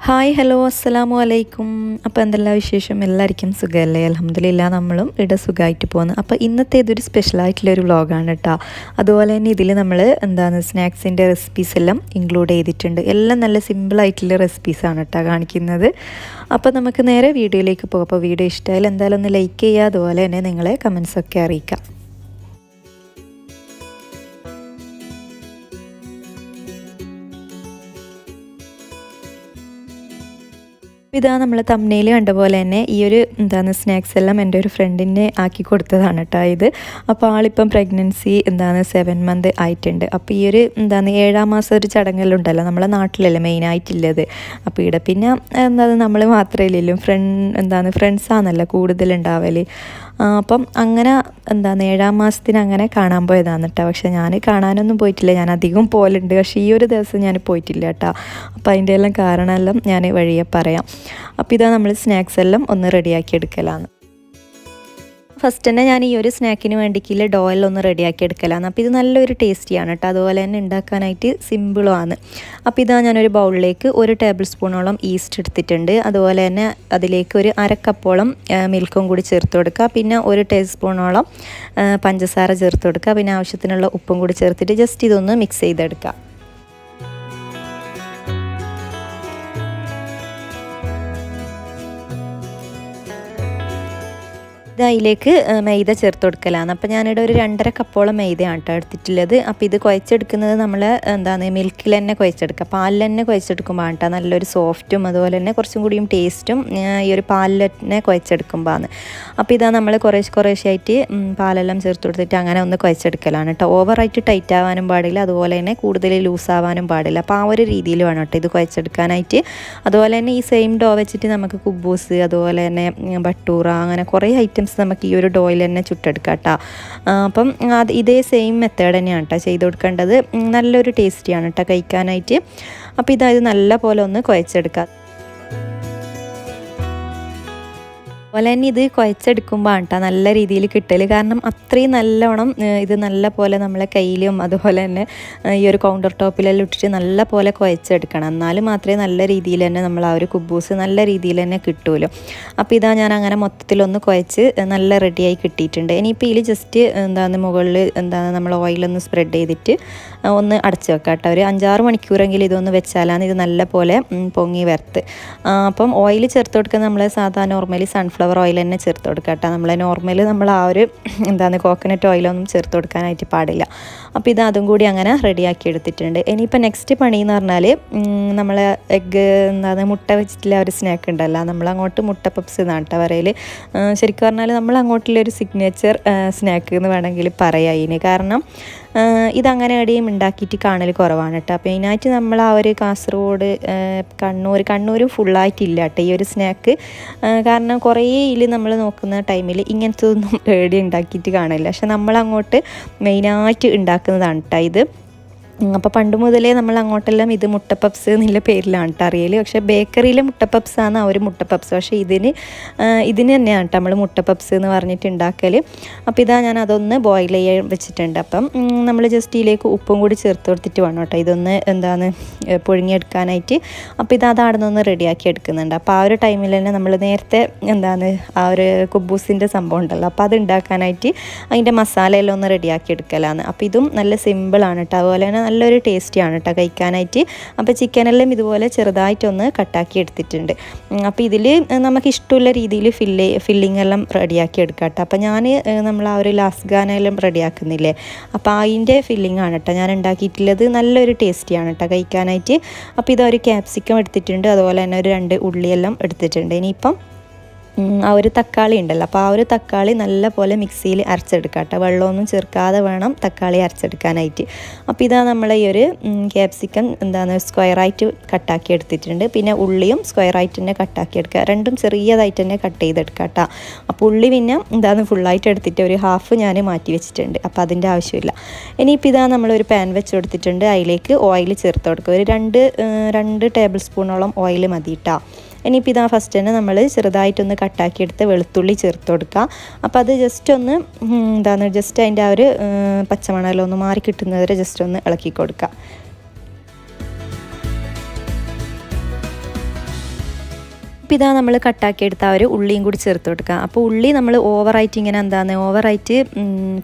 Hi hello അസ്സലാമു അലൈക്കും. അപ്പോൾ എന്തെല്ലാം വിശേഷം? എല്ലാവർക്കും സുഖമല്ലേ? അൽഹംദുലില്ലാ നമ്മളും ഇവിടെ സുഖമായിട്ട് പോകുന്നു. അപ്പോൾ ഇന്നത്തെ ഇതൊരു സ്പെഷ്യലായിട്ടുള്ളൊരു വ്ളോഗാണ് കേട്ടോ. അതുപോലെ തന്നെ ഇതിൽ നമ്മൾ സ്നാക്സിൻ്റെ റെസിപ്പീസ് എല്ലാം ഇൻക്ലൂഡ് ചെയ്തിട്ടുണ്ട്. എല്ലാം നല്ല സിമ്പിളായിട്ടുള്ള റെസിപ്പീസാണ് കേട്ടോ കാണിക്കുന്നത്. അപ്പോൾ നമുക്ക് നേരെ വീഡിയോയിലേക്ക് പോകാം. അപ്പോൾ വീഡിയോ ഇഷ്ടമായാലും എന്തായാലും ഒന്ന് ലൈക്ക് ചെയ്യുക, അതുപോലെ തന്നെ നിങ്ങളെ കമൻസൊക്കെ അറിയിക്കാം. ഇതാ നമ്മൾ തംബ്നെയിൽ കണ്ട പോലെ തന്നെ ഈ ഒരു സ്നാക്സ് എല്ലാം എൻ്റെ ഒരു ഫ്രണ്ടിനെ ആക്കി കൊടുത്തതാണ് കേട്ടോ ഇത്. അപ്പോൾ ആളിപ്പം പ്രഗ്നൻസി 7 മന്ത് ആയിട്ടുണ്ട്. അപ്പോൾ ഈ ഒരു 7-ാം മാസം ഒരു ചടങ്ങെല്ലാം ഉണ്ടല്ലോ നമ്മളെ നാട്ടിലല്ലേ മെയിനായിട്ടുള്ളത്. അപ്പോൾ ഇവിടെ പിന്നെ നമ്മൾ മാത്രമേ ഇല്ലല്ലോ, ഫ്രണ്ട്സാണല്ലോ കൂടുതലുണ്ടാവല്. അപ്പം അങ്ങനെ 7-ാം മാസത്തിന് അങ്ങനെ കാണാൻ പോയതാണ് കേട്ടോ. പക്ഷേ ഞാൻ കാണാനൊന്നും പോയിട്ടില്ല, ഞാൻ അധികം പോലുണ്ട്, പക്ഷേ ഈ ഒരു ദിവസം ഞാൻ പോയിട്ടില്ല കേട്ടോ. അപ്പോൾ അതിൻ്റെ എല്ലാം കാരണമെല്ലാം ഞാൻ വഴിയെ പറയാം. അപ്പോൾ ഇതാ നമ്മൾ സ്നാക്സ് എല്ലാം ഒന്ന് റെഡിയാക്കി എടുക്കലാണ്. ഫസ്റ്റ് തന്നെ ഞാൻ ഈ ഒരു സ്നാക്കിന് വേണ്ടിക്കില്ല ഡോയിലൊന്ന് റെഡിയാക്കി എടുക്കലാണ്. അപ്പോൾ ഇത് നല്ലൊരു ടേസ്റ്റിയാണ് കേട്ടോ, അതുപോലെ തന്നെ ഉണ്ടാക്കാനായിട്ട് സിമ്പിളുമാണ്. അപ്പോൾ ഇതാ ഞാനൊരു ബൗളിലേക്ക് 1 ടേബിൾ സ്പൂണോളം ഈസ്റ്റ് എടുത്തിട്ടുണ്ട്. അതുപോലെ തന്നെ അതിലേക്ക് ഒരു 1/2 കപ്പോളം മിൽക്കും കൂടി ചേർത്ത് കൊടുക്കുക. പിന്നെ 1 ടീസ്പൂണോളം പഞ്ചസാര ചേർത്ത് കൊടുക്കുക. പിന്നെ ആവശ്യത്തിനുള്ള ഉപ്പും കൂടി ചേർത്തിട്ട് ജസ്റ്റ് ഇതൊന്ന് മിക്സ് ചെയ്തെടുക്കുക. അതിലേക്ക് മൈദ ചേർത്ത് കൊടുക്കലാണ്. അപ്പോൾ ഞാനിവിടെ ഒരു 2.5 കപ്പോളം മൈദയാണ് കേട്ടോ എടുത്തിട്ടുള്ളത്. അപ്പോൾ ഇത് കുഴച്ചെടുക്കുന്നത് നമ്മൾ മിൽക്കിൽ തന്നെ കുഴച്ചെടുക്കുക, പാലിൽ തന്നെ കുഴച്ചെടുക്കുമ്പോൾ കേട്ടോ നല്ലൊരു സോഫ്റ്റും അതുപോലെ തന്നെ കുറച്ചും കൂടിയും ടേസ്റ്റും ഈ ഒരു പാലിൽ തന്നെ കുഴച്ചെടുക്കുമ്പോഴാണ്. അപ്പോൾ ഇതാ നമ്മൾ കുറേശ്ശായിട്ട് പാലെല്ലാം ചേർത്ത് കൊടുത്തിട്ട് അങ്ങനെ ഒന്ന് കുഴച്ചെടുക്കലാണ് കേട്ടോ. ഓവറായിട്ട് ടൈറ്റ് ആവാനും പാടില്ല, അതുപോലെ തന്നെ കൂടുതൽ ലൂസ് ആവാനും പാടില്ല. അപ്പോൾ ആ ഒരു രീതിയിൽ വേണം കേട്ടോ ഇത് കുഴച്ചെടുക്കാനായിട്ട്. അതുപോലെ തന്നെ ഈ സെയിം ഡോ വെച്ചിട്ട് നമുക്ക് കുബൂസ്, അതുപോലെ തന്നെ ബട്ടൂറ, അങ്ങനെ കുറേ ഐറ്റംസ് നമുക്ക് ഈ ഒരു ഡോയിൽ തന്നെ ചുട്ടെടുക്കാം കേട്ടോ. അപ്പം ഇതേ സെയിം മെത്തേഡ് തന്നെയാണ് കേട്ടോ ചെയ്ത് കൊടുക്കേണ്ടത്. നല്ലൊരു ടേസ്റ്റിയാണ് കേട്ടോ കഴിക്കാനായിട്ട്. അപ്പോൾ ഇത് നല്ല പോലെ ഒന്ന് കുഴച്ചെടുക്കാം. അതുപോലെ തന്നെ ഇത് കുഴച്ചെടുക്കുമ്പോൾ കേട്ടോ നല്ല രീതിയിൽ കിട്ടൽ, കാരണം അത്രയും നല്ലോണം ഇത് നല്ല പോലെ നമ്മളെ കയ്യിലും അതുപോലെ തന്നെ ഈ ഒരു കൗണ്ടർ ടോപ്പിലെല്ലാം ഇട്ടിട്ട് നല്ല പോലെ കുഴച്ചെടുക്കണം. എന്നാലും മാത്രമേ നല്ല രീതിയിൽ തന്നെ നമ്മൾ ആ ഒരു കുബൂസ് നല്ല രീതിയിൽ തന്നെ കിട്ടുമല്ലോ. അപ്പോൾ ഇതാ ഞാൻ അങ്ങനെ മൊത്തത്തിലൊന്ന് കുഴച്ച് നല്ല റെഡിയായി കിട്ടിയിട്ടുണ്ട്. ഇനിയിപ്പോൾ ഇതിൽ ജസ്റ്റ് മുകളിൽ നമ്മൾ ഓയിലൊന്ന് സ്പ്രെഡ് ചെയ്തിട്ട് ഒന്ന് അടച്ച് വെക്കാം കേട്ടോ. ഒരു 5-6 മണിക്കൂറെങ്കിലും ഇതൊന്ന് വെച്ചാലാണ് ഇത് നല്ല പോലെ പൊങ്ങി വരത്ത്. അപ്പം ഓയിൽ ചേർത്ത് കൊടുക്കുക നമ്മൾ സാധാരണ നോർമലി സൺഫ്ലവർ ഓയിൽ തന്നെ ചേർത്ത് കൊടുക്കുക കേട്ടോ. നമ്മൾ ആ ഒരു കോക്കനട്ട് ഓയിലൊന്നും ചേർത്ത് കൊടുക്കാനായിട്ട് പാടില്ല. അപ്പോൾ അതും കൂടി അങ്ങനെ റെഡിയാക്കി എടുത്തിട്ടുണ്ട്. ഇനിയിപ്പോൾ നെക്സ്റ്റ് പണി എന്ന് പറഞ്ഞാൽ നമ്മൾ എഗ്ഗ് മുട്ട വെച്ചിട്ടുള്ള ഒരു സ്നാക്ക് ഉണ്ടല്ലോ, നമ്മളങ്ങോട്ട് മുട്ട പപ്സ് എന്നാണ് കേട്ടോ പറയൽ. ശരിക്കും പറഞ്ഞാൽ നമ്മളങ്ങോട്ടുള്ളൊരു സിഗ്നേച്ചർ സ്നാക്ക് എന്ന് വേണമെങ്കിൽ പറയാം ഇതിന്. കാരണം ഇതങ്ങനെ എവിടെയും ഉണ്ടാക്കിയിട്ട് കാണൽ കുറവാണ് കേട്ടോ. അപ്പോൾ ഇതിനായിട്ട് നമ്മൾ ആ ഒരു കാസർഗോഡ്, കണ്ണൂരും ഫുള്ളായിട്ടില്ല കേട്ടോ ഈ ഒരു സ്നാക്ക്. കാരണം കുറേ ഇതിൽ നമ്മൾ നോക്കുന്ന ടൈമിൽ ഇങ്ങനത്തെ ഒന്നും എവിടെയും ഉണ്ടാക്കിയിട്ട് കാണില്ല. പക്ഷെ നമ്മളങ്ങോട്ട് മെയിനായിട്ട് ഉണ്ടാക്കുന്നതാണ് കേട്ടോ ഇത്. അപ്പോൾ പണ്ട് മുതലേ നമ്മൾ അങ്ങോട്ടെല്ലാം ഇത് മുട്ട പപ്സ് എന്നുള്ള പേരിലാണ് കേട്ടോ അറിയൽ. പക്ഷേ ബേക്കറിയിലെ മുട്ട പപ്സാണ് ആ ഒരു മുട്ട പപ്സ്. പക്ഷേ ഇതിന് തന്നെയാണ് കേട്ടോ നമ്മൾ മുട്ട പപ്സ് എന്ന് പറഞ്ഞിട്ട് ഉണ്ടാക്കൽ. അപ്പോൾ ഇതാ ഞാൻ അതൊന്ന് ബോയിൽ ചെയ്യാൻ വെച്ചിട്ടുണ്ട്. അപ്പം നമ്മൾ ജസ്റ്റ് ഇതിലേക്ക് ഉപ്പും കൂടി ചേർത്ത് കൊടുത്തിട്ട് വേണം കേട്ടോ ഇതൊന്ന് പുഴുങ്ങിയെടുക്കാനായിട്ട്. അപ്പോൾ അവിടെ നിന്ന് റെഡിയാക്കി എടുക്കുന്നുണ്ട്. അപ്പോൾ ആ ഒരു ടൈമിൽ തന്നെ നമ്മൾ നേരത്തെ ആ ഒരു കുബൂസിൻ്റെ സംഭവം ഉണ്ടല്ലോ, അപ്പോൾ അത് ഉണ്ടാക്കാനായിട്ട് അതിൻ്റെ മസാലയെല്ലാം ഒന്ന് റെഡിയാക്കി എടുക്കലാണ്. അപ്പോൾ ഇതും നല്ല സിമ്പിളാണ് കേട്ടോ. അതുപോലെ തന്നെ നല്ലൊരു ടേസ്റ്റിയാണ് കേട്ടോ കഴിക്കാനായിട്ട്. അപ്പോൾ ചിക്കനെല്ലാം ഇതുപോലെ ചെറുതായിട്ടൊന്ന് കട്ടാക്കി എടുത്തിട്ടുണ്ട്. അപ്പോൾ ഇതിൽ നമുക്ക് ഇഷ്ടമുള്ള രീതിയിൽ ഫില്ലിംഗ് എല്ലാം റെഡിയാക്കി എടുക്കാം കേട്ടോ. അപ്പോൾ നമ്മൾ ആ ഒരു ലാസ്ഗാനെല്ലാം റെഡിയാക്കുന്നില്ലേ, അപ്പോൾ അതിൻ്റെ ഫില്ലിംഗ് ആണ് കേട്ടോ ഞാൻ ഉണ്ടാക്കിയിട്ടുള്ളത്. നല്ലൊരു ടേസ്റ്റിയാണ് കേട്ടോ കഴിക്കാനായിട്ട്. അപ്പോൾ ഇതൊരു ക്യാപ്സിക്കം എടുത്തിട്ടുണ്ട്, അതുപോലെ തന്നെ ഒരു 2 ഉള്ളിയെല്ലാം എടുത്തിട്ടുണ്ട്. ഇനിയിപ്പം ആ ഒരു തക്കാളി ഉണ്ടല്ലോ, അപ്പോൾ ആ ഒരു തക്കാളി നല്ല പോലെ മിക്സിയിൽ അരച്ചെടുക്കാം കേട്ടോ. വെള്ളമൊന്നും ചേർക്കാതെ വേണം തക്കാളി അരച്ചെടുക്കാനായിട്ട്. അപ്പോൾ നമ്മൾ ഈ ഒരു ക്യാപ്സിക്കം സ്ക്വയറായിട്ട് കട്ടാക്കി എടുത്തിട്ടുണ്ട്. പിന്നെ ഉള്ളിയും സ്ക്വയറായിട്ട് തന്നെ കട്ടാക്കി എടുക്കുക. രണ്ടും ചെറിയതായിട്ട് തന്നെ കട്ട് ചെയ്തെടുക്കുക കേട്ടോ. അപ്പോൾ ഉള്ളി പിന്നെ ഫുള്ളായിട്ട് എടുത്തിട്ട് ഒരു ഹാഫ് ഞാൻ മാറ്റി വെച്ചിട്ടുണ്ട്. അപ്പോൾ അതിൻ്റെ ആവശ്യമില്ല. ഇനിയിപ്പോൾ നമ്മളൊരു പാൻ വെച്ച് കൊടുത്തിട്ടുണ്ട്. അതിലേക്ക് ഓയിൽ ചേർത്ത് കൊടുക്കുക. ഒരു 2 ടേബിൾ സ്പൂണോളം ഓയിൽ മതി കേട്ടോ. ഇനിയിപ്പോൾ ഫസ്റ്റ് തന്നെ നമ്മൾ ചെറുതായിട്ടൊന്ന് കട്ടാക്കിയെടുത്ത് വെളുത്തുള്ളി ചേർത്ത് കൊടുക്കുക. അപ്പോൾ അത് ജസ്റ്റ് ഒന്ന് ജസ്റ്റ് അതിൻ്റെ ആ ഒരു പച്ചമണലൊന്ന് ഒന്ന് മാറി കിട്ടുന്നവരെ ജസ്റ്റ് ഒന്ന് ഇളക്കി കൊടുക്കുക. അപ്പോൾ ഇതാ നമ്മൾ കട്ടാക്കി എടുത്ത ആ ഒരു ഉള്ളിയും കൂടി ചേർത്ത് കൊടുക്കുക. അപ്പോൾ ഉള്ളി നമ്മൾ ഓവറായിട്ട് ഇങ്ങനെ ഓവറായിട്ട്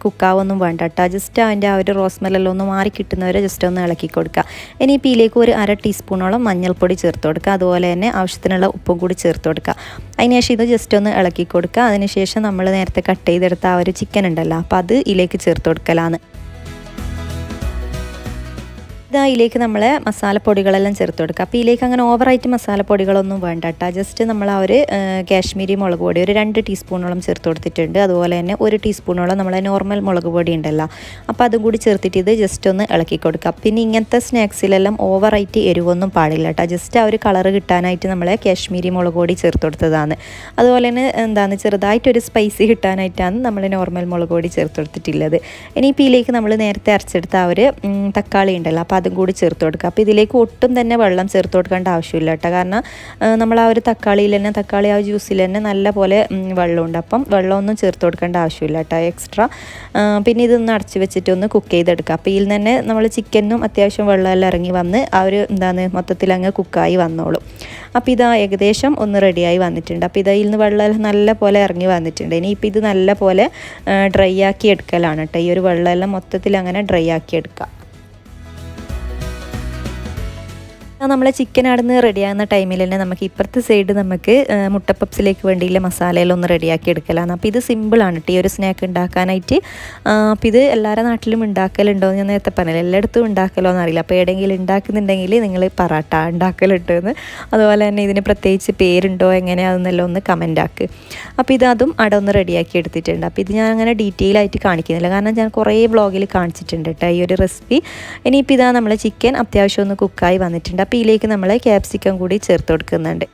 കുക്കാവൊന്നും വേണ്ട കേട്ടോ. ജസ്റ്റ് അതിൻ്റെ ആ ഒരു റോസ്മെല്ലെല്ലാം ഒന്ന് മാറി കിട്ടുന്നവരെ ജസ്റ്റ് ഒന്ന് ഇളക്കി കൊടുക്കുക. ഇനിയിപ്പോൾ ഇതിലേക്ക് ഒരു 1/2 ടീസ്പൂണോളം മഞ്ഞൾപ്പൊടി ചേർത്ത് കൊടുക്കുക. അതുപോലെ തന്നെ ആവശ്യത്തിനുള്ള ഉപ്പും കൂടി ചേർത്ത് കൊടുക്കുക. അതിനുശേഷം ഇത് ജസ്റ്റ് ഒന്ന് ഇളക്കി കൊടുക്കുക. അതിനുശേഷം നമ്മൾ നേരത്തെ കട്ട് ചെയ്തെടുത്ത ആ ഒരു ചിക്കൻ ഉണ്ടല്ലോ, അപ്പോൾ അത് ഇതിലേക്ക് ചേർത്ത് കൊടുക്കലാണ്. ഇതിലേക്ക് നമ്മൾ മസാലപ്പൊടികളെല്ലാം ചേർത്ത് കൊടുക്കുക. അപ്പോൾ ഇതിലേക്ക് അങ്ങനെ ഓവറായിട്ട് മസാലപ്പൊടികളൊന്നും വേണ്ട കേട്ടോ. ജസ്റ്റ് നമ്മൾ ആ ഒരു കാശ്മീരി മുളക് പൊടി ഒരു 2 ടീസ്പൂണോളം ചേർത്ത് കൊടുത്തിട്ടുണ്ട്. അതുപോലെ തന്നെ 1 ടീസ്പൂണോളം നമ്മളെ നോർമൽ മുളക് പൊടി ഉണ്ടല്ലോ, അപ്പോൾ അതും കൂടി ചേർത്തിട്ട് ഇത് ജസ്റ്റ് ഒന്ന് ഇളക്കി കൊടുക്കുക. പിന്നെ ഇങ്ങനത്തെ സ്നാക്സിലെല്ലാം ഓവറായിട്ട് എരിവൊന്നും പാടില്ല കേട്ടോ. ജസ്റ്റ് ആ ഒരു കളറ് കിട്ടാനായിട്ട് നമ്മൾ കാശ്മീരി മുളക് പൊടി ചേർത്ത് കൊടുത്തതാണ്. അതുപോലെ തന്നെ ചെറുതായിട്ടൊരു സ്പൈസി കിട്ടാനായിട്ടാണ് നമ്മൾ നോർമൽ മുളക് പൊടി ചേർത്ത് കൊടുത്തിട്ടുള്ളത്. ഇനിയിപ്പോൾ ഇതിലേക്ക് നമ്മൾ നേരത്തെ അരച്ചെടുത്ത ആ ഒരു തക്കാളി ഉണ്ടല്ലോ, അപ്പോൾ അതും കൂടി ചേർത്ത് കൊടുക്കുക. അപ്പോൾ ഇതിലേക്ക് ഒട്ടും തന്നെ വെള്ളം ചേർത്ത് കൊടുക്കേണ്ട ആവശ്യമില്ല കേട്ടോ. കാരണം നമ്മൾ ആ ഒരു തക്കാളി ആ ജ്യൂസിൽ തന്നെ നല്ല പോലെ വെള്ളമുണ്ട്. അപ്പം വെള്ളമൊന്നും ചേർത്ത് കൊടുക്കേണ്ട ആവശ്യമില്ല കേട്ടോ എക്സ്ട്രാ. പിന്നെ ഇതൊന്ന് അടച്ച് വെച്ചിട്ട് ഒന്ന് കുക്ക് ചെയ്തെടുക്കുക. അപ്പോൾ ഇതിൽ തന്നെ നമ്മൾ ചിക്കനും അത്യാവശ്യം വെള്ളമെല്ലാം ഇറങ്ങി വന്ന് ആ ഒരു മൊത്തത്തിൽ അങ്ങ് കുക്കായി വന്നോളും. അപ്പോൾ ഇതാ ഏകദേശം ഒന്ന് റെഡിയായി വന്നിട്ടുണ്ട്. അപ്പോൾ ഇതിൽ നിന്ന് വെള്ളം നല്ല പോലെ ഇറങ്ങി വന്നിട്ടുണ്ട്. ഇനിയിപ്പോൾ ഇത് നല്ല പോലെ ഡ്രൈ ആക്കി എടുക്കലാണ് കേട്ടോ. ഈ ഒരു വെള്ളമെല്ലാം മൊത്തത്തിൽ അങ്ങനെ ഡ്രൈ ആക്കി എടുക്കുക. നമ്മളെ ചിക്കൻ അവിടുന്ന് റെഡിയാകുന്ന ടൈമിൽ തന്നെ നമുക്ക് ഇപ്പുറത്തെ സൈഡ് നമുക്ക് മുട്ടപ്പപ്സിലേക്ക് വേണ്ടിയുള്ള മസാലയെല്ലാം ഒന്ന് റെഡിയാക്കി എടുക്കലാണ്. അപ്പോൾ ഇത് സിമ്പിളാണ് കേട്ടോ ഈ ഒരു സ്നാക്ക് ഉണ്ടാക്കാനായിട്ട്. അപ്പോൾ ഇത് എല്ലാവരുടെ നാട്ടിലും ഉണ്ടാക്കലുണ്ടോ എന്ന് ഞാൻ നേരത്തെ പറഞ്ഞില്ല. എല്ലായിടത്തും ഉണ്ടാക്കലോ എന്നറിയില്ല. അപ്പോൾ എവിടെയെങ്കിലും ഉണ്ടാക്കുന്നുണ്ടെങ്കിൽ നിങ്ങൾ പറട്ട ഉണ്ടാക്കലുണ്ടെന്ന്. അതുപോലെ തന്നെ ഇതിന് പ്രത്യേകിച്ച് പേരുണ്ടോ എങ്ങനെയാണെന്നെല്ലാം ഒന്ന് കമൻ്റ് ആക്ക്. അപ്പോൾ അതും അവിടെ ഒന്ന് റെഡിയാക്കി എടുത്തിട്ടുണ്ട്. അപ്പോൾ ഇത് ഞാൻ അങ്ങനെ ഡീറ്റെയിൽ ആയിട്ട് കാണിക്കുന്നില്ല, കാരണം ഞാൻ കുറേ വ്ളോഗിൽ കാണിച്ചിട്ടുണ്ട് കേട്ടോ ഈ ഒരു റെസിപ്പി. ഇനിയിപ്പോൾ നമ്മളെ ചിക്കൻ അത്യാവശ്യം ഒന്ന് കുക്കായി വന്നിട്ടുണ്ട്. അപ്പോൾ ഇതിലേക്ക് നമ്മൾ ക്യാപ്സിക്കം കൂടി ചേർത്ത് കൊടുക്കുന്നുണ്ട്.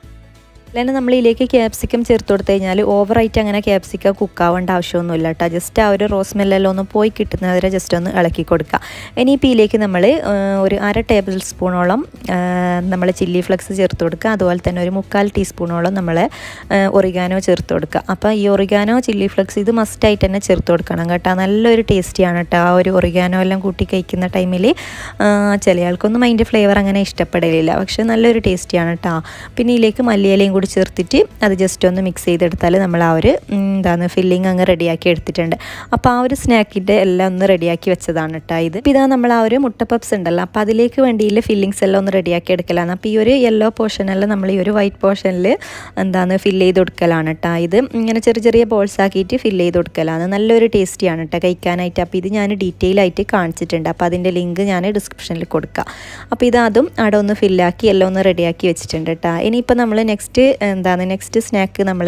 അല്ലെങ്കിൽ നമ്മൾ ഇതിലേക്ക് ക്യാപ്സിക്കം ചേർത്ത് കൊടുത്തു കഴിഞ്ഞാൽ ഓവറായിട്ട് അങ്ങനെ ക്യാപ്സിക്കം കുക്കാവേണ്ട ആവശ്യമൊന്നുമില്ല കേട്ടോ. ജസ്റ്റ് ആ ഒരു റോസ് മെല്ലെല്ലാം ഒന്ന് പോയി കിട്ടുന്നവരെ ജസ്റ്റ് ഒന്ന് ഇളക്കി കൊടുക്കുക. ഇനിയിപ്പോൾ ഇതിലേക്ക് നമ്മൾ ഒരു 1/2 ടേബിൾ സ്പൂണോളം നമ്മൾ ചില്ലി ഫ്ലെക്സ് ചേർത്ത് കൊടുക്കുക. അതുപോലെ തന്നെ ഒരു 3/4 ടീസ്പൂണോളം നമ്മൾ ഒറിഗാനോ ചേർത്ത് കൊടുക്കുക. അപ്പോൾ ഈ ഒറിഗാനോ ചില്ലി ഫ്ലെക്സ് ഇത് മസ്റ്റായിട്ട് തന്നെ ചേർത്ത് കൊടുക്കണം കേട്ടോ. നല്ലൊരു ടേസ്റ്റിയാണ് കേട്ടോ ആ ഒരു ഒറിഗാനോ എല്ലാം കൂട്ടി കഴിക്കുന്ന ടൈമിൽ. ചില ആൾക്കൊന്നും അതിൻ്റെ ഫ്ലേവർ അങ്ങനെ ഇഷ്ടപ്പെടലില്ല, പക്ഷേ നല്ലൊരു ടേസ്റ്റിയാണ് കേട്ടോ. പിന്നെ ഇതിലേക്ക് മല്ലിയിലയും കൂടി ചേർത്തിട്ട് അത് ജസ്റ്റ് ഒന്ന് മിക്സ് ചെയ്തെടുത്താൽ നമ്മൾ ആ ഒരു ഫില്ലിങ് അങ്ങ് റെഡിയാക്കി എടുത്തിട്ടുണ്ട്. അപ്പോൾ ആ ഒരു സ്നാക്കിൻ്റെ എല്ലാം ഒന്ന് റെഡിയാക്കി വെച്ചതാണ് കേട്ടോ ഇത്. അപ്പോൾ ഇതാ നമ്മൾ ആ ഒരു മുട്ട പപ്സ് ഉണ്ടല്ലോ, അപ്പോൾ അതിലേക്ക് വേണ്ടിയുള്ള ഫില്ലിങ്സ് എല്ലാം ഒന്ന് റെഡിയാക്കി എടുക്കലാണ്. അപ്പോൾ ഈ ഒരു യെല്ലോ പോർഷനെല്ലാം നമ്മൾ ഈ ഒരു വൈറ്റ് പോർഷനിൽ ഫില്ല് ചെയ്ത് കൊടുക്കലാണ് കേട്ടോ. ഇത് ഇങ്ങനെ ചെറിയ ചെറിയ ബോൾസ് ആക്കിയിട്ട് ഫില്ല് ചെയ്ത് കൊടുക്കലാണ്. നല്ലൊരു ടേസ്റ്റിയാണ് കേട്ടോ കഴിക്കാനായിട്ട്. അപ്പോൾ ഇത് ഞാൻ ഡീറ്റെയിൽ ആയിട്ട് കാണിച്ചിട്ടുണ്ട്. അപ്പോൾ അതിൻ്റെ ലിങ്ക് ഞാൻ ഡിസ്ക്രിപ്ഷനിൽ കൊടുക്കാം. അപ്പോൾ അതും അവിടെ ഒന്ന് ഫില്ലാക്കി എല്ലാം ഒന്ന് റെഡിയാക്കി വെച്ചിട്ടുണ്ട് കേട്ടോ. ഇനിയിപ്പോൾ നമ്മൾ നെക്സ്റ്റ് സ്നാക്ക് നമ്മൾ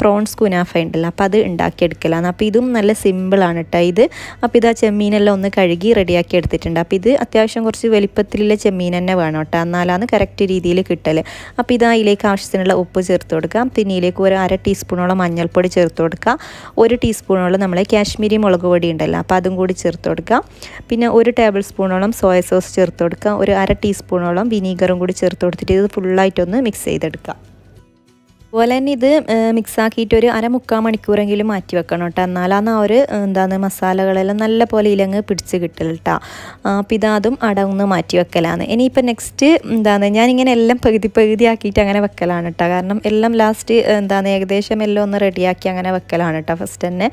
പ്രോൺസ് കുനാഫ ഉണ്ടല്ലോ, അപ്പോൾ അത് ഉണ്ടാക്കിയെടുക്കലാണ്. അപ്പോൾ ഇതും നല്ല സിമ്പിളാണ് കേട്ടോ ഇത്. അപ്പോൾ ചെമ്മീനെല്ലാം ഒന്ന് കഴുകി റെഡിയാക്കി എടുത്തിട്ടുണ്ട്. അപ്പോൾ ഇത് അത്യാവശ്യം കുറച്ച് വലിപ്പത്തിലുള്ള ചെമ്മീൻ തന്നെ വേണം കേട്ടോ, എന്നാലാണ് കറക്റ്റ് രീതിയിൽ കിട്ടൽ. അപ്പോൾ അതിലേക്ക് ആവശ്യത്തിനുള്ള ഉപ്പ് ചേർത്ത് കൊടുക്കാം. പിന്നെ ഇതിലേക്ക് ഒരു 1/2 ടീസ്പൂണോളം മഞ്ഞൾപ്പൊടി ചേർത്ത് കൊടുക്കുക. 1 ടീസ്പൂണോളം നമ്മളെ കാശ്മീരി മുളക് പൊടി ഉണ്ടല്ലോ, അപ്പോൾ അതും കൂടി ചേർത്ത് കൊടുക്കുക. പിന്നെ 1 ടേബിൾ സ്പൂണോളം സോയ സോസ് ചേർത്ത് കൊടുക്കുക. ഒരു 1/2 ടീസ്പൂണോളം വിനീഗറും കൂടി ചേർത്ത് കൊടുത്തിട്ട് ഇത് ഫുള്ളായിട്ടൊന്ന് മിക്സ് ചെയ്തെടുക്കുക. അതുപോലെ തന്നെ ഇത് മിക്സാക്കിയിട്ട് ഒരു 1/4 മണിക്കൂറെങ്കിലും മാറ്റി വെക്കണം കേട്ടോ, എന്നാലാണ് ആ ഒരു മസാലകളെല്ലാം നല്ല പോലെ ഇലങ്ങ് പിടിച്ച് കിട്ടൽ കേട്ടോ. അപ്പോൾ അതും അടങ്ങ് മാറ്റി വെക്കലാണ്. ഇനിയിപ്പോൾ നെക്സ്റ്റ് ഞാനിങ്ങനെ എല്ലാം പകുതി ആക്കിയിട്ട് അങ്ങനെ വെക്കലാണ് കേട്ടോ. കാരണം എല്ലാം ലാസ്റ്റ് ഏകദേശം എല്ലാം ഒന്ന് റെഡിയാക്കി അങ്ങനെ വെക്കലാണ് കേട്ടോ ഫസ്റ്റ് തന്നെ.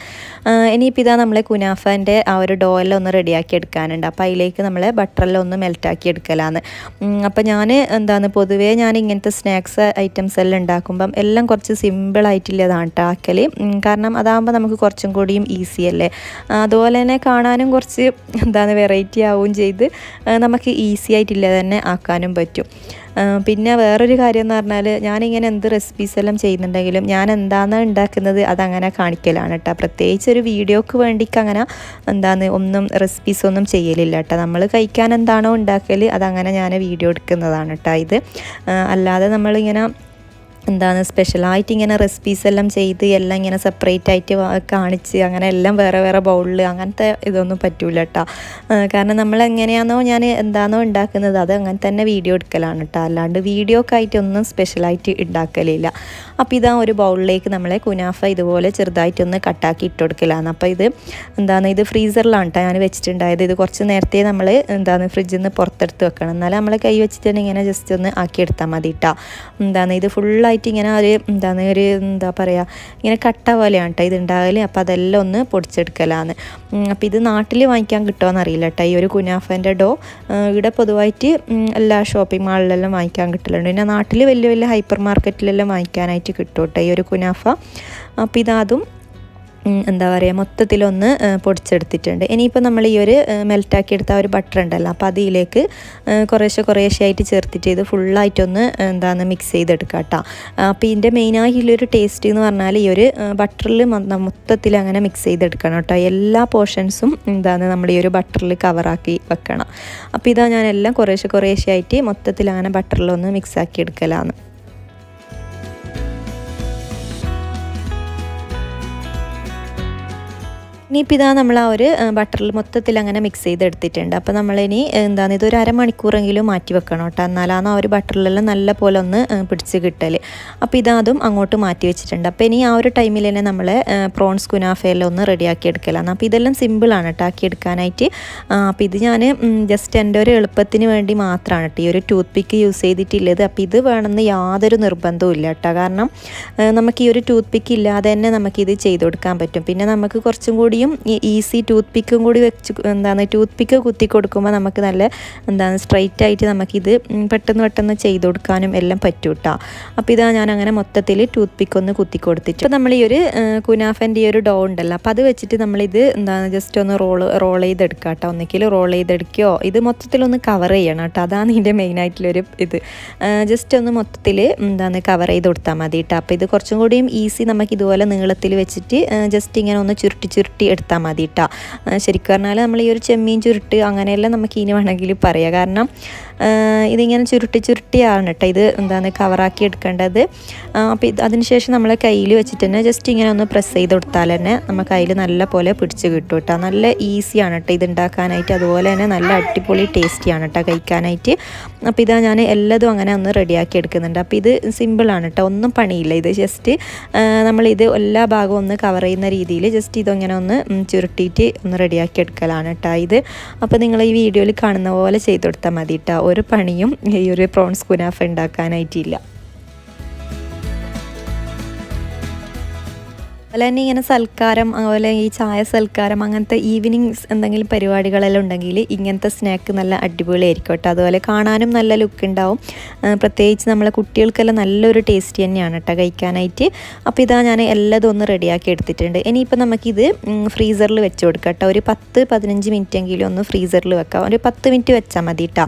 ഇനിയിപ്പോൾ നമ്മളെ കുനാഫൻ്റെ ആ ഒരു ഡോ എല്ലാം ഒന്ന് റെഡിയാക്കി എടുക്കാനുണ്ട്. അപ്പോൾ അതിലേക്ക് നമ്മൾ ബട്ടറെല്ലാം ഒന്ന് മെൽറ്റാക്കി എടുക്കലാണ്. അപ്പോൾ ഞാൻ പൊതുവേ ഞാൻ ഇങ്ങനത്തെ സ്നാക്സ് ഐറ്റംസ് എല്ലാം ഉണ്ടാക്കുമ്പം എല്ലാം കുറച്ച് സിമ്പിളായിട്ടില്ലതാണ് കേട്ടോ ആക്കൽ. കാരണം അതാകുമ്പോൾ നമുക്ക് കുറച്ചും കൂടിയും ഈസി അല്ലേ. അതുപോലെ തന്നെ കാണാനും കുറച്ച് വെറൈറ്റി ആവുകയും ചെയ്ത് നമുക്ക് ഈസി ആയിട്ടില്ല തന്നെ ആക്കാനും പറ്റും. പിന്നെ വേറൊരു കാര്യം എന്ന് പറഞ്ഞാൽ ഞാനിങ്ങനെ എന്ത് റെസിപ്പീസ് എല്ലാം ചെയ്യുന്നുണ്ടെങ്കിലും ഞാൻ എന്താണ് ഉണ്ടാക്കുന്നത് അതങ്ങനെ കാണിക്കലാണ് കേട്ടോ. പ്രത്യേകിച്ച് ഒരു വീഡിയോക്ക് വേണ്ടിക്ക് അങ്ങനെ ഒന്നും റെസിപ്പീസ് ഒന്നും ചെയ്യലില്ല കേട്ടോ. നമ്മൾ കഴിക്കാൻ എന്താണോ ഉണ്ടാക്കൽ അതങ്ങനെ ഞാൻ വീഡിയോ എടുക്കുന്നതാണ് കേട്ടോ ഇത്. അല്ലാതെ നമ്മളിങ്ങനെ സ്പെഷ്യലായിട്ട് ഇങ്ങനെ റെസിപ്പീസ് എല്ലാം ചെയ്ത് എല്ലാം ഇങ്ങനെ സെപ്പറേറ്റ് ആയിട്ട് കാണിച്ച് അങ്ങനെ എല്ലാം വേറെ വേറെ ബൗളിൽ അങ്ങനത്തെ ഇതൊന്നും പറ്റൂല കേട്ടോ. കാരണം നമ്മൾ എങ്ങനെയാണോ ഞാൻ എന്താണോ ഉണ്ടാക്കുന്നത് അത് അങ്ങനെ തന്നെ വീഡിയോ എടുക്കലാണ് കേട്ടോ. അല്ലാണ്ട് വീഡിയോക്കായിട്ടൊന്നും സ്പെഷ്യലായിട്ട് ഉണ്ടാക്കലില്ല. അപ്പോൾ ഒരു ബൗളിലേക്ക് നമ്മളെ കുനാഫ ഇതുപോലെ ചെറുതായിട്ടൊന്ന് കട്ടാക്കി ഇട്ട് കൊടുക്കലാണ്. അപ്പോൾ ഇത് ഫ്രീസറിലാണ് കേട്ടോ ഞാൻ വെച്ചിട്ടുണ്ടായത്. ഇത് കുറച്ച് നേരത്തെ നമ്മൾ ഫ്രിഡ്ജിൽ നിന്ന് പുറത്തെടുത്ത് വെക്കണം, എന്നാലും നമ്മൾ കൈ വെച്ചിട്ട് ഇങ്ങനെ ജസ്റ്റ് ഒന്ന് ആക്കിയെടുത്താൽ മതി കേട്ടോ. ഇത് ഫുള്ളായിട്ട് ഫുള്ളായിട്ട് ഇങ്ങനെ എന്താ പറയുക ഇങ്ങനെ കട്ട പോലെയാണ് കേട്ടോ ഇതുണ്ടാകൽ. അപ്പോൾ അതെല്ലാം ഒന്ന് പൊടിച്ചെടുക്കലാണ്. അപ്പോൾ ഇത് നാട്ടിൽ വാങ്ങിക്കാൻ കിട്ടുമോയെന്ന് അറിയില്ല കേട്ടോ. ഈ ഒരു കുനാഫേൻ്റെ ഡോ ഇവിടെ പൊതുവായിട്ട് എല്ലാ ഷോപ്പിംഗ് മാളിലെല്ലാം വാങ്ങിക്കാൻ കിട്ടലുണ്ട്. പിന്നെ നാട്ടിൽ വലിയ വലിയ ഹൈപ്പർ മാർക്കറ്റിലെല്ലാം വാങ്ങിക്കാനായിട്ട് കിട്ടും കേട്ടോ ഈ ഒരു കുനാഫ. അപ്പോൾ ഇതും എന്താ പറയുക മൊത്തത്തിലൊന്ന് പൊടിച്ചെടുത്തിട്ടുണ്ട്. ഇനിയിപ്പോൾ നമ്മൾ ഈ ഒരു മെൽറ്റാക്കി എടുത്ത ഒരു ബട്ടർ ഉണ്ടല്ലോ, അപ്പോൾ അതിലേക്ക് കുറേശ്ശെ ആയിട്ട് ചേർത്തിട്ട് ഇത് ഫുള്ളായിട്ടൊന്ന് മിക്സ് ചെയ്തെടുക്കുക കേട്ടോ. അപ്പോൾ ഇതിൻ്റെ മെയിനായിട്ടുള്ളൊരു ടേസ്റ്റ് എന്ന് പറഞ്ഞാൽ ഈ ഒരു ബട്ടറിൽ മൊത്തത്തിൽ അങ്ങനെ മിക്സ് ചെയ്തെടുക്കണം കേട്ടോ. എല്ലാ പോർഷൻസും നമ്മൾ ഈ ഒരു ബട്ടറിൽ കവറാക്കി വെക്കണം. അപ്പോൾ ഞാൻ എല്ലാം കുറേശ്ശെ ആയിട്ട് മൊത്തത്തിൽ അങ്ങനെ ബട്ടറിലൊന്ന് മിക്സാക്കി എടുക്കലാണ്. ഇനിയിപ്പോൾ നമ്മൾ ആ ഒരു ബട്ടറിൽ മൊത്തത്തിൽ അങ്ങനെ മിക്സ് ചെയ്തെടുത്തിട്ടുണ്ട്. അപ്പോൾ നമ്മളിനി ഇതൊരു അരമണിക്കൂറെങ്കിലും മാറ്റി വെക്കണം കേട്ടോ. എന്നാലാണ് ആ ഒരു ബട്ടറിലെല്ലാം നല്ല പോലെ ഒന്ന് പിടിച്ച് കിട്ടൽ. അപ്പോൾ അതും അങ്ങോട്ട് മാറ്റി വെച്ചിട്ടുണ്ട്. അപ്പോൾ ഇനി ആ ഒരു ടൈമിൽ തന്നെ നമ്മൾ പ്രോൺസ് കുനാഫയെല്ലാം ഒന്ന് റെഡിയാക്കി എടുക്കലാണ്. അപ്പോൾ ഇതെല്ലാം സിമ്പിളാണ് കേട്ടോ ആക്കിയെടുക്കാനായിട്ട്. അപ്പോൾ ഇത് ഞാൻ ജസ്റ്റ് എൻ്റെ ഒരു എളുപ്പത്തിന് വേണ്ടി മാത്രമാണ് കേട്ടോ ഈ ഒരു ടൂത്ത് പിക്ക് യൂസ് ചെയ്തിട്ടുള്ളത്. അപ്പോൾ ഇത് വേണമെന്ന് യാതൊരു നിർബന്ധവും ഇല്ല കേട്ടോ. കാരണം നമുക്ക് ഈ ഒരു ടൂത്ത് പിക്ക് ഇല്ലാതെ തന്നെ നമുക്കിത് ചെയ്ത് കൊടുക്കാൻ പറ്റും. പിന്നെ നമുക്ക് കുറച്ചും കൂടി ഈസി ടൂത്ത് പിക്കും കൂടി വെച്ച് ടൂത്ത് പിക്ക് കുത്തി കൊടുക്കുമ്പോൾ നമുക്ക് നല്ല സ്ട്രൈറ്റ് ആയിട്ട് നമുക്കിത് പെട്ടെന്ന് ചെയ്ത് കൊടുക്കാനും എല്ലാം പറ്റും കേട്ടോ. അപ്പോൾ ഞാൻ അങ്ങനെ മൊത്തത്തിൽ ടൂത്ത് പിക്ക് ഒന്ന് കുത്തി കൊടുത്തിട്ട് ഇപ്പോൾ നമ്മൾ ഈ ഒരു കുനാഫൻ്റെ ഈ ഒരു ഡോ ഉണ്ടല്ലോ, അപ്പോൾ അത് വെച്ചിട്ട് നമ്മളിത് ജസ്റ്റ് ഒന്ന് റോൾ ചെയ്തെടുക്കുക കേട്ടോ. ഒന്നിക്കിൽ റോൾ ചെയ്തെടുക്കുകയോ ഇത് മൊത്തത്തിലൊന്ന് കവർ ചെയ്യണം കേട്ടോ. അതാണ് ഇതിൻ്റെ മെയിനായിട്ടുള്ളൊരു ഇത്. ജസ്റ്റ് ഒന്ന് മൊത്തത്തിൽ കവർ ചെയ്ത് കൊടുത്താൽ മതി കേട്ടോ. അപ്പോൾ ഇത് കുറച്ചും കൂടിയും ഈസി നമുക്ക് ഇതുപോലെ നീളത്തിൽ വെച്ചിട്ട് ജസ്റ്റ് ഇങ്ങനെ ഒന്ന് ചുരുട്ടി എടുത്താൽ മതി കേട്ടോ. ശരിക്കും പറഞ്ഞാൽ നമ്മൾ ഈ ഒരു ചെമ്മീൻ ചുരുട്ട് അങ്ങനെയെല്ലാം നമുക്ക് ഇനി വേണമെങ്കിൽ പറയാം. കാരണം ഇതിങ്ങനെ ചുരുട്ടിയാണ് കേട്ടോ ഇത് കവറാക്കി എടുക്കേണ്ടത്. അപ്പോൾ അതിനുശേഷം നമ്മൾ കയ്യിൽ വെച്ചിട്ട് തന്നെ ജസ്റ്റ് ഇങ്ങനെ ഒന്ന് പ്രസ് ചെയ്ത് കൊടുത്താൽ തന്നെ നമുക്ക് കയ്യിൽ നല്ല പോലെ പിടിച്ച് കിട്ടും കേട്ടോ. നല്ല ഈസിയാണ് കേട്ടോ ഇത് ഉണ്ടാക്കാനായിട്ട്. അതുപോലെ തന്നെ നല്ല അടിപൊളി ടേസ്റ്റിയാണ് കേട്ടോ കഴിക്കാനായിട്ട്. അപ്പോൾ ഞാൻ എല്ലാതും അങ്ങനെ ഒന്ന് റെഡിയാക്കി എടുക്കുന്നുണ്ട്. അപ്പോൾ ഇത് സിമ്പിളാണ് കേട്ടോ, ഒന്നും പണിയില്ല. ഇത് ജസ്റ്റ് നമ്മളിത് എല്ലാ ഭാഗവും ഒന്ന് കവർ ചെയ്യുന്ന രീതിയിൽ ജസ്റ്റ് ഇതങ്ങനെ ഒന്ന് ചുരുട്ടിയിട്ട് ഒന്ന് റെഡിയാക്കി എടുക്കലാണ് കേട്ടോ ഇത്. അപ്പോൾ നിങ്ങൾ ഈ വീഡിയോയിൽ കാണുന്ന പോലെ ചെയ്ത് കൊടുത്താൽ മതി കേട്ടോ. ഒരു പണിയും ഈ ഒരു പ്രോൺസ് കുനാഫ ഉണ്ടാക്കാനായിട്ടില്ല. അതുപോലെ തന്നെ ഇങ്ങനെ സൽക്കാരം, അതുപോലെ ഈ ചായ സൽക്കാരം, അങ്ങനത്തെ ഈവനിങ്സ് എന്തെങ്കിലും പരിപാടികളെല്ലാം ഉണ്ടെങ്കിൽ ഇങ്ങനത്തെ സ്നാക്ക് നല്ല അടിപൊളിയായിരിക്കും കേട്ടോ. അതുപോലെ കാണാനും നല്ല ലുക്ക് ഉണ്ടാവും. പ്രത്യേകിച്ച് നമ്മളെ കുട്ടികൾക്കെല്ലാം നല്ലൊരു ടേസ്റ്റ് തന്നെയാണ് കേട്ടോ കഴിക്കാനായിട്ട്. അപ്പോൾ ഞാൻ എല്ലാതും ഒന്ന് റെഡിയാക്കി എടുത്തിട്ടുണ്ട്. ഇനിയിപ്പോൾ നമുക്കിത് ഫ്രീസറിൽ വെച്ച് കൊടുക്കാം കേട്ടോ. ഒരു 10-15 മിനിറ്റ് എങ്കിലും ഒന്ന് ഫ്രീസറിൽ വെക്കാം. ഒരു 10 മിനിറ്റ് വെച്ചാൽ മതി കേട്ടോ.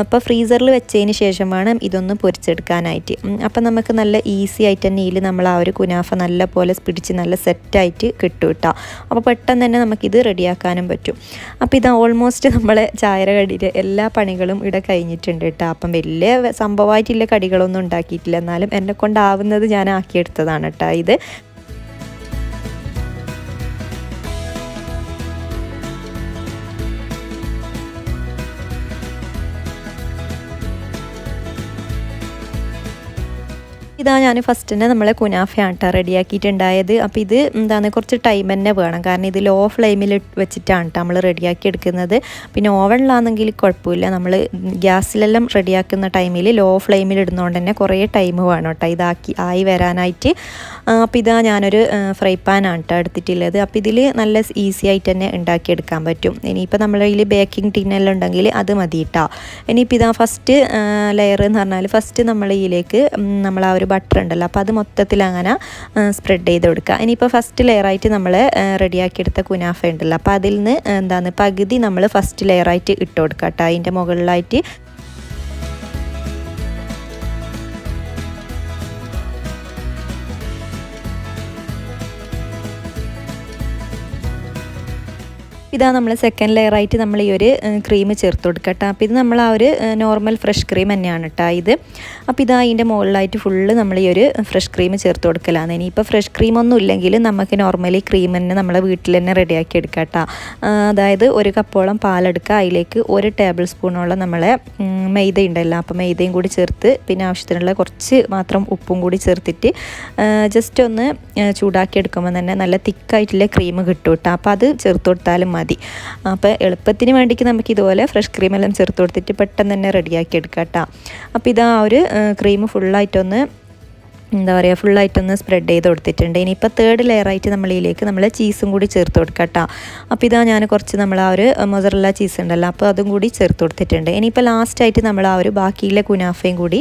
അപ്പോൾ ഫ്രീസറിൽ വെച്ചതിന് ശേഷം വേണം ഇതൊന്ന് പൊരിച്ചെടുക്കാനായിട്ട്. അപ്പോൾ നമുക്ക് നല്ല ഈസി ആയിട്ട് തന്നെ ഇതിൽ നമ്മൾ ആ ഒരു കുനാഫ നല്ല പോലെ പിടിച്ച് നല്ല സെറ്റായിട്ട് കിട്ടും കേട്ടോ. അപ്പോൾ പെട്ടെന്ന് തന്നെ നമുക്കിത് റെഡിയാക്കാനും പറ്റും. അപ്പോൾ ഓൾമോസ്റ്റ് നമ്മളെ ചായര കടിയുടെ എല്ലാ പണികളും ഇവിടെ കഴിഞ്ഞിട്ടുണ്ട് കേട്ടോ. അപ്പം വലിയ സംഭവമായിട്ടുള്ള കടികളൊന്നും ഉണ്ടാക്കിയിട്ടില്ല, എന്നാലും എന്നെ കൊണ്ടാവുന്നത് ഞാൻ ആക്കിയെടുത്തതാണ് കേട്ടോ ഇത്. ഞാൻ ഫസ്റ്റ് തന്നെ നമ്മളെ കുനാഫയാണ് കേട്ടോ റെഡിയാക്കിയിട്ടുണ്ടായത്. അപ്പോൾ ഇത് കുറച്ച് ടൈം തന്നെ വേണം. കാരണം ഇത് ലോ ഫ്ലെയിമിൽ വെച്ചിട്ടാണ് കേട്ടോ നമ്മൾ റെഡിയാക്കി എടുക്കുന്നത്. പിന്നെ ഓവനിലാണെങ്കിൽ കുഴപ്പമില്ല. നമ്മൾ ഗ്യാസിലെല്ലാം റെഡിയാക്കുന്ന ടൈമിൽ ലോ ഫ്ലെയിമിൽ ഇടുന്നതുകൊണ്ട് തന്നെ കുറേ ടൈം വേണം കേട്ടോ ആയി വരാനായിട്ട്. അപ്പോൾ ഞാനൊരു ഫ്രൈ പാനാണ് കേട്ടോ എടുത്തിട്ടുള്ളത്. അപ്പോൾ ഇതിൽ നല്ല ഈസി ആയിട്ട് തന്നെ ഉണ്ടാക്കിയെടുക്കാൻ പറ്റും. ഇനിയിപ്പോൾ നമ്മളതിൽ ബേക്കിംഗ് ടിന്നെല്ലാം ഉണ്ടെങ്കിൽ അത് മതി കേട്ടോ. ഇനിയിപ്പോൾ ഫസ്റ്റ് ലെയർ എന്ന് പറഞ്ഞാൽ ഫസ്റ്റ് നമ്മൾ ഇതിലേക്ക് നമ്മൾ ആ ഒരു ബട്ടർ ഉണ്ടല്ലോ, അപ്പോൾ അത് മൊത്തത്തിൽ അങ്ങനെ സ്പ്രെഡ് ചെയ്ത് കൊടുക്കുക. ഇനിയിപ്പോൾ ഫസ്റ്റ് ലെയറായിട്ട് നമ്മൾ റെഡിയാക്കിയെടുത്ത കുനാഫ ഉണ്ടല്ലോ, അപ്പോൾ അതിൽ നിന്ന് പകുതി നമ്മൾ ഫസ്റ്റ് ലെയറായിട്ട് ഇട്ട് കൊടുക്കുക കേട്ടോ. അതിൻ്റെ മുകളിലായിട്ട് നമ്മൾ സെക്കൻഡ് ലെയറായിട്ട് നമ്മൾ ഈ ഒരു ക്രീം ചേർത്ത് കൊടുക്കട്ടെ. അപ്പോൾ ഇത് നമ്മൾ ആ ഒരു നോർമൽ ഫ്രഷ് ക്രീം തന്നെയാണ് കേട്ടോ ഇത്. അപ്പോൾ അതിൻ്റെ മുകളിലായിട്ട് ഫുള്ള് നമ്മൾ ഈ ഒരു ഫ്രഷ് ക്രീം ചേർത്ത് കൊടുക്കലാണ്. ഇനിയിപ്പോൾ ഫ്രഷ് ക്രീമൊന്നും ഇല്ലെങ്കിൽ നമുക്ക് നോർമലി ക്രീം തന്നെ നമ്മളെ വീട്ടിൽ തന്നെ റെഡിയാക്കി എടുക്കാം കേട്ടോ. അതായത് ഒരു കപ്പോളം പാലെടുക്കുക, അതിലേക്ക് 1 ടേബിൾ സ്പൂണോളം നമ്മളെ മൈദ ഉണ്ടല്ലോ, അപ്പോൾ മൈദയും കൂടി ചേർത്ത് പിന്നെ ആവശ്യത്തിനുള്ള കുറച്ച് മാത്രം ഉപ്പും കൂടി ചേർത്തിട്ട് ജസ്റ്റ് ഒന്ന് ചൂടാക്കി എടുക്കുമ്പോൾ തന്നെ നല്ല തിക്കായിട്ടുള്ള ക്രീം കിട്ടും കേട്ടോ. അപ്പോൾ അത് ചേർത്ത് കൊടുത്താലും മതി. അപ്പോൾ എളുപ്പത്തിന് വേണ്ടിക്ക് നമുക്ക് ഇതുപോലെ ഫ്രഷ് ക്രീമെല്ലാം ചേർത്ത് കൊടുത്തിട്ട് പെട്ടെന്ന് തന്നെ റെഡിയാക്കി എടുക്കാം കേട്ടോ. അപ്പോൾ ആ ഒരു ക്രീം ഫുള്ളായിട്ടൊന്ന് എന്താ പറയുക ഫുള്ളായിട്ടൊന്ന് സ്പ്രെഡ് ചെയ്ത് കൊടുത്തിട്ടുണ്ട്. ഇനിയിപ്പോൾ തേർഡ് ലെയറായിട്ട് ഇതിലേക്ക് നമ്മൾ ചീസും കൂടി ചേർത്ത് കൊടുക്കാം കേട്ടോ. അപ്പോൾ ഇതാ ഞാൻ കുറച്ച് നമ്മൾ ആ ഒരു മൊസറല്ല ചീസ് ഉണ്ടല്ലോ അപ്പോൾ അതും കൂടി ചേർത്ത് കൊടുത്തിട്ടുണ്ട്. ഇനിയിപ്പോൾ ലാസ്റ്റായിട്ട് നമ്മൾ ആ ഒരു ബാക്കിയിലെ കുനാഫയും കൂടി